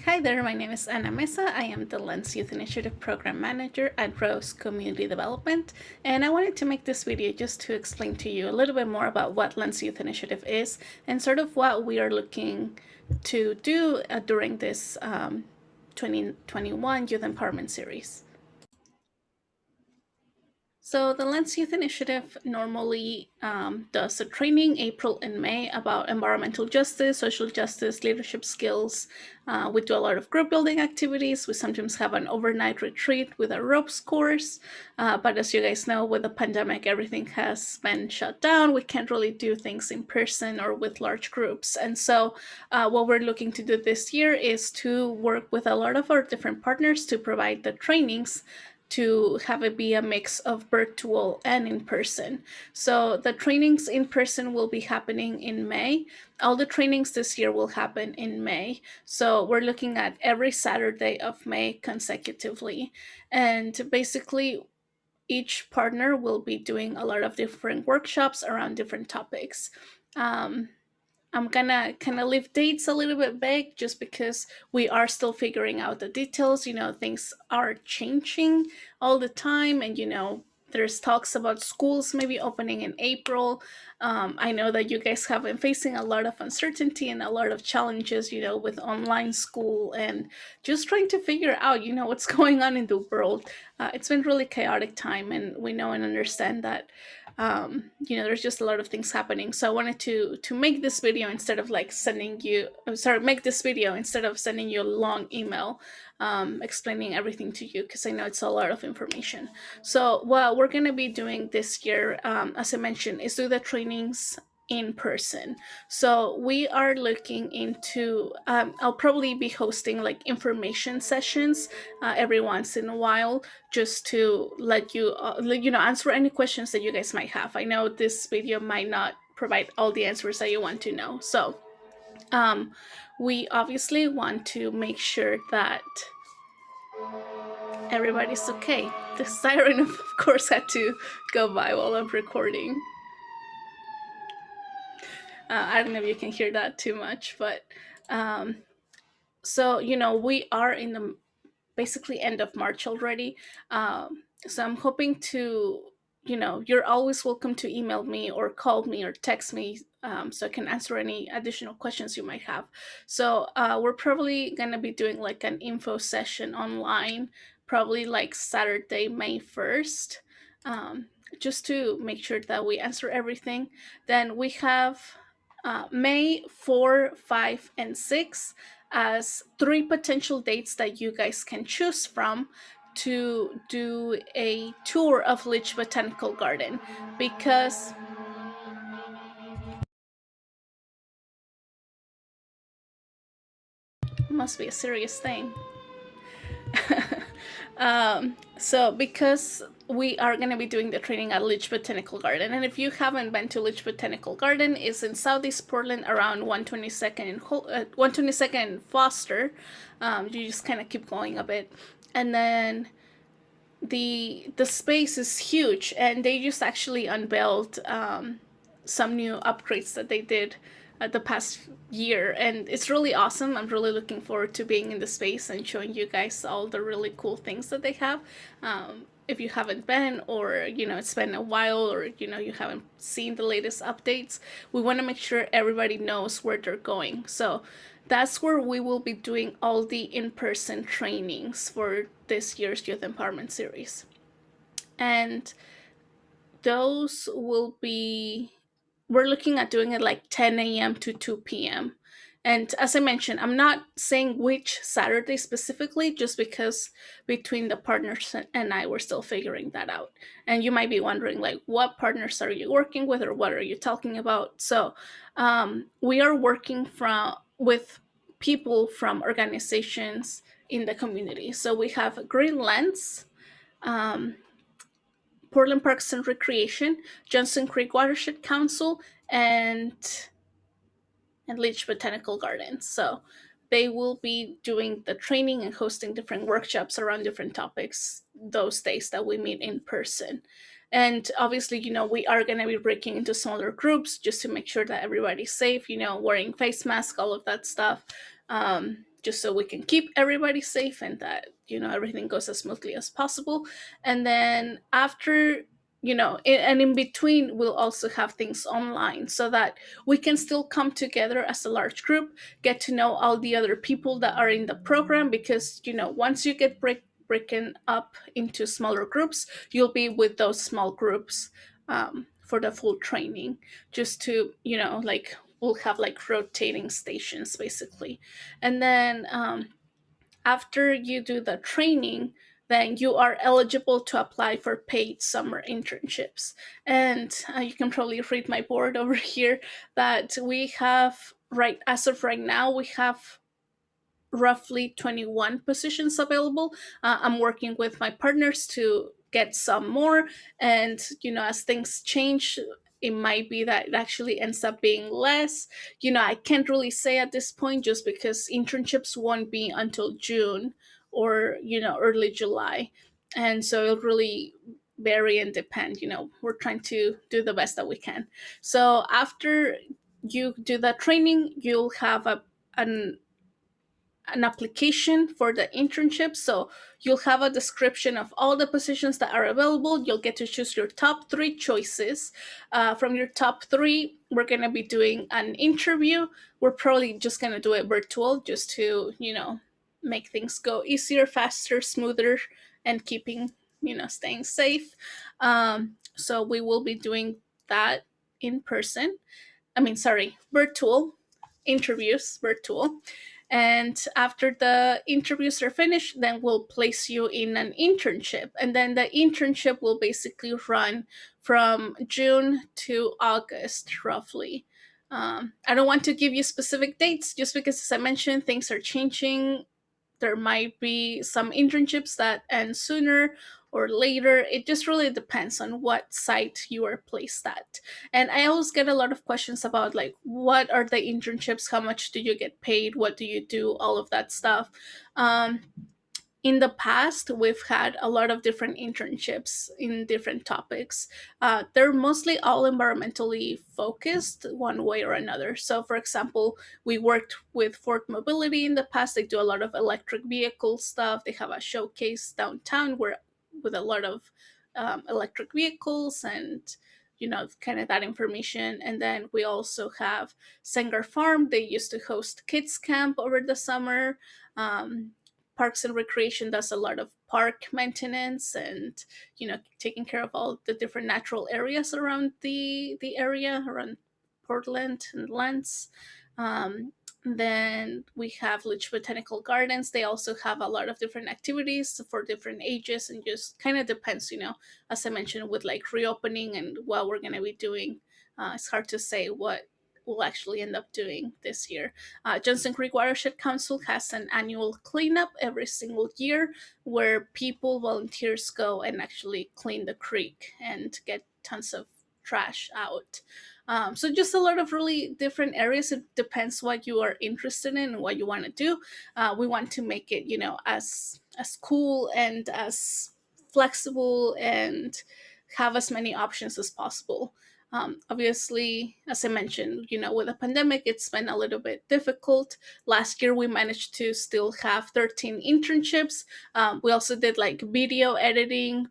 Hi there, my name is Ana Mesa. I am the Lens Youth Initiative Program Manager at Rose Community Development, and I wanted to make this video just to explain to you a little bit more about what Lens Youth Initiative is and sort of what we are looking to do during this 2021 Youth Empowerment Series. So the Lens Youth Initiative normally does a training April and May about environmental justice, social justice, leadership skills. We do a lot of group building activities. We sometimes have an overnight retreat with a ropes course. But as you guys know, with the pandemic, everything has been shut down. We can't really do things in person or with large groups. And so what we're looking to do this year is to work with a lot of our different partners to provide the trainings to have it be a mix of virtual and in person. So the trainings in person will be happening in May. All the trainings this year will happen in May. So we're looking at every Saturday of May consecutively. And basically, each partner will be doing a lot of different workshops around different topics. Um, I'm gonna kind of leave dates a little bit vague just because we are still figuring out the details. Things are changing all the time, and there's talks about schools maybe opening in April. I know that you guys have been facing a lot of uncertainty and a lot of challenges, with online school and just trying to figure out, what's going on in the world. It's been really chaotic time, and we know and understand that there's just a lot of things happening. So I wanted to make this video instead of like sending you sorry make this video instead of sending you a long email explaining everything to you, because I know it's a lot of information. So what we're going to be doing this year, as I mentioned, is do the trainings in person. So we are looking into I'll probably be hosting like information sessions every once in a while, just to answer any questions that you guys might have. I know this video might not provide all the answers that you want to know. So um, we obviously want to make sure that everybody's okay. The siren, of course, had to go by while I'm recording. I don't know if you can hear that too much, but um, so we are in the basically end of March already. So I'm hoping to, you're always welcome to email me or call me or text me, so I can answer any additional questions you might have. So we're probably going to be doing like an info session online, probably like Saturday, May 1st. Just to make sure that we answer everything. Then we have May 4, 5, and 6 as three potential dates that you guys can choose from to do a tour of Leach Botanical Garden, because it must be a serious thing. So because we are going to be doing the training at Leach Botanical Garden, and if you haven't been to Leach Botanical Garden, it's in Southeast Portland around 122nd and 122nd and Foster. You just kind of keep going a bit, and then the space is huge, and they just actually unveiled some new upgrades that they did the past year, and it's really awesome. I'm really looking forward to being in the space and showing you guys all the really cool things that they have. If you haven't been, or it's been a while, or you haven't seen the latest updates, we want to make sure everybody knows where they're going. So that's where we will be doing all the in-person trainings for this year's Youth Empowerment Series. And those will be, we're looking at doing it like 10 a.m. to 2 p.m. And as I mentioned, I'm not saying which Saturday specifically, just because between the partners and I, we're still figuring that out. And you might be wondering, like, what partners are you working with, or what are you talking about? So we are working with people from organizations in the community. So we have Green Lens, um, Portland Parks and Recreation, Johnson Creek Watershed Council, and Leach Botanical Gardens. So they will be doing the training and hosting different workshops around different topics those days that we meet in person. And obviously, we are going to be breaking into smaller groups just to make sure that everybody's safe, wearing face masks, all of that stuff. just so we can keep everybody safe and that everything goes as smoothly as possible. And then after, and in between, we'll also have things online so that we can still come together as a large group, get to know all the other people that are in the program, because once you get broken up into smaller groups, you'll be with those small groups for the full training, just to like we'll have like rotating stations basically. And then after you do the training, then you are eligible to apply for paid summer internships. And you can probably read my board over here that we have, right as of right now, we have roughly 21 positions available. I'm working with my partners to get some more. And, as things change, it might be that it actually ends up being less. I can't really say at this point just because internships won't be until June or, early July. And so it'll really vary and depend. We're trying to do the best that we can. So after you do that training, you'll have an application for the internship. So you'll have a description of all the positions that are available. You'll get to choose your top three choices. From your top three, we're going to be doing an interview. We're probably just going to do it virtual just to, make things go easier, faster, smoother, and keeping, staying safe. So we will be doing that in person. I mean, sorry, virtual interviews, virtual. And after the interviews are finished, then we'll place you in an internship. And then the internship will basically run from June to August, roughly. I don't want to give you specific dates just because, as I mentioned, things are changing. There might be some internships that end sooner or later. It just really depends on what site you are placed at. And I always get a lot of questions about like, what are the internships? How much do you get paid? What do you do? All of that stuff. In the past, we've had a lot of different internships in different topics. They're mostly all environmentally focused one way or another. So, for example, we worked with Ford Mobility in the past. They do a lot of electric vehicle stuff. They have a showcase downtown where with a lot of electric vehicles and kind of that information. And then we also have Sanger Farm. They used to host kids camp over the summer. Parks and Recreation does a lot of park maintenance and taking care of all the different natural areas around the area around Portland and Lens. Then we have Litch Botanical Gardens. They also have a lot of different activities for different ages, and just kind of depends, as I mentioned, with like reopening and what we're going to be doing. It's hard to say what we'll actually end up doing this year. Johnson Creek Watershed Council has an annual cleanup every single year where people, volunteers, go and actually clean the creek and get tons of trash out. So just a lot of really different areas. It depends what you are interested in and what you want to do. We want to make it, as cool and as flexible and have as many options as possible. Obviously, as I mentioned, with the pandemic, it's been a little bit difficult. Last year, we managed to still have 13 internships. We also did like video editing,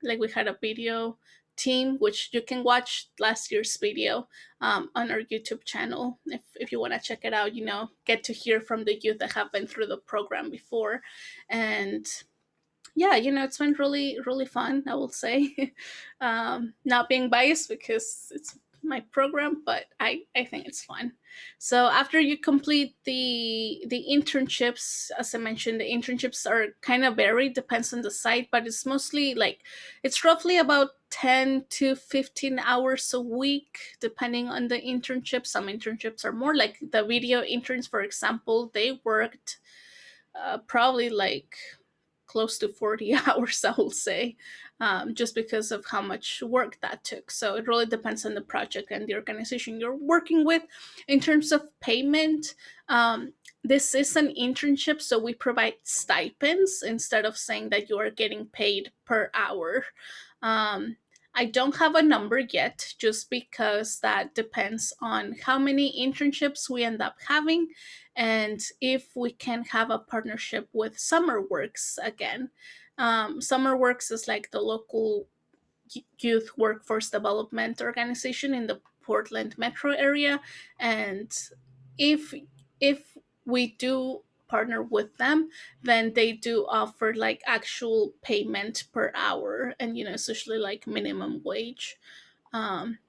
like we had a video team, which you can watch last year's video on our YouTube channel if you want to check it out. Get to hear from the youth that have been through the program before. And yeah, it's been really, really fun, I will say. Not being biased because it's my program, but I think it's fun. So after you complete the internships, as I mentioned, the internships are kind of varied, depends on the site, but it's mostly like it's roughly about 10 to 15 hours a week, depending on the internship. Some internships are more, like the video interns, for example, they worked probably like close to 40 hours, I will say, just because of how much work that took. So it really depends on the project and the organization you're working with. In terms of payment, this is an internship, so we provide stipends instead of saying that you are getting paid per hour. I don't have a number yet, just because that depends on how many internships we end up having and if we can have a partnership with SummerWorks again. SummerWorks is like the local youth workforce development organization in the Portland metro area, and if if we do partner with them, then they do offer like actual payment per hour, and it's usually like minimum wage. um,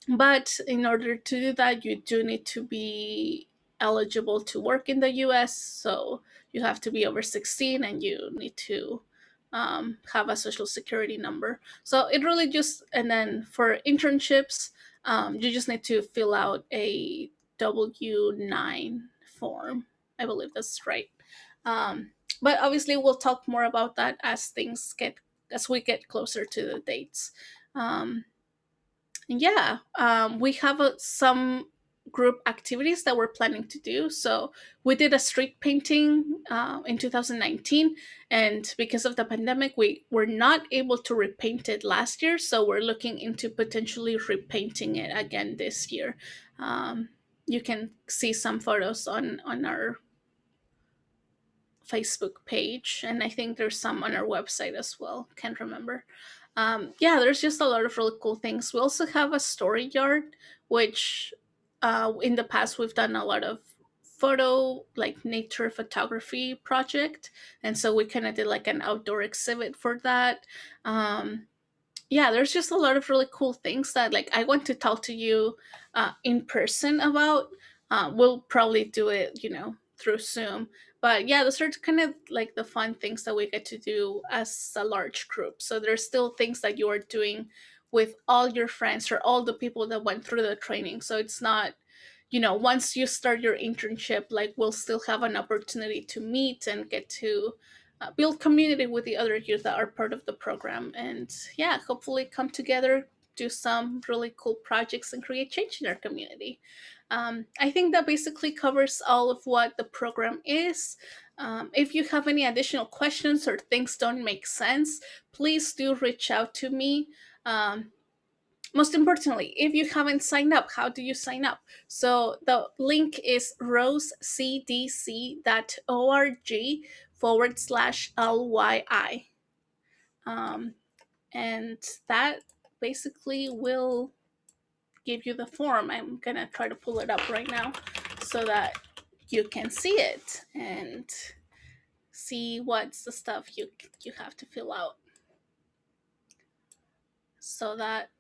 but in order to do that, you do need to be eligible to work in the US. So you have to be over 16 and you need to have a social security number. So it really just, and then for internships, you just need to fill out a W-9 form. I believe that's right. Um, but obviously, we'll talk more about that as we get closer to the dates. Um, yeah, we have some group activities that we're planning to do. So we did a street painting in 2019, and because of the pandemic, we were not able to repaint it last year. So we're looking into potentially repainting it again this year. Um, you can see some photos on our Facebook page, and I think there's some on our website as well. Can't remember. Yeah, there's just a lot of really cool things. We also have a story yard, which in the past we've done a lot of like nature photography project, and so we kind of did like an outdoor exhibit for that. Yeah, there's just a lot of really cool things that like I want to talk to you in person about. We'll probably do it, through Zoom. But yeah, those are kind of like the fun things that we get to do as a large group. So there's still things that you are doing with all your friends or all the people that went through the training. So it's not, once you start your internship, like we'll still have an opportunity to meet and get to build community with the other youth that are part of the program, and yeah, hopefully come together, do some really cool projects, and create change in our community. I think that basically covers all of what the program is. If you have any additional questions or things don't make sense, please do reach out to me. Most importantly, if you haven't signed up, how do you sign up? So the link is rosecdc.org/LYI. And that basically will give you the form. I'm going to try to pull it up right now so that you can see it and see what's the stuff you have to fill out, so that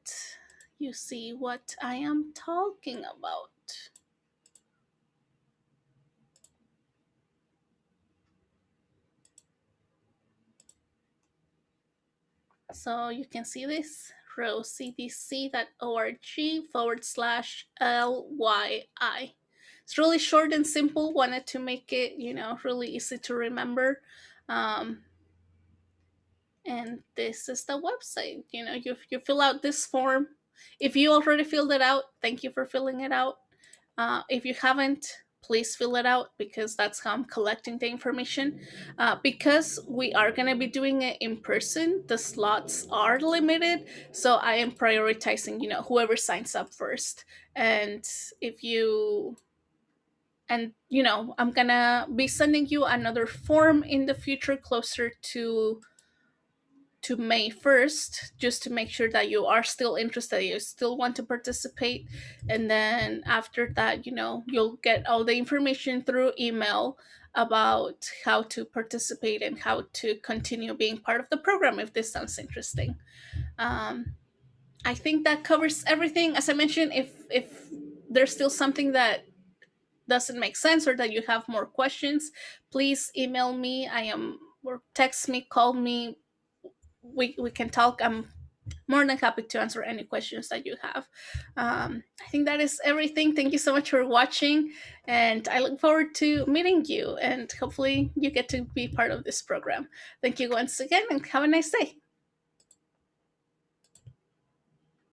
you see what I am talking about. So you can see this, rosecdc.org/LYI. It's really short and simple. Wanted to make it, really easy to remember. Um, and this is the website. You fill out this form. If you already filled it out, thank you for filling it out. If you haven't, please fill it out, because that's how I'm collecting the information. Because we are going to be doing it in person, the slots are limited, so I am prioritizing whoever signs up first. And if you and I'm gonna be sending you another form in the future, closer to May 1st, just to make sure that you are still interested, you still want to participate. And then after that, you'll get all the information through email about how to participate and how to continue being part of the program, if this sounds interesting. Um, I think that covers everything. As I mentioned, if there's still something that doesn't make sense or that you have more questions, please email me. Or text me, call me. We can talk. I'm more than happy to answer any questions that you have. I think that is everything. Thank you so much for watching, and I look forward to meeting you, and hopefully you get to be part of this program. Thank you once again, and have a nice day.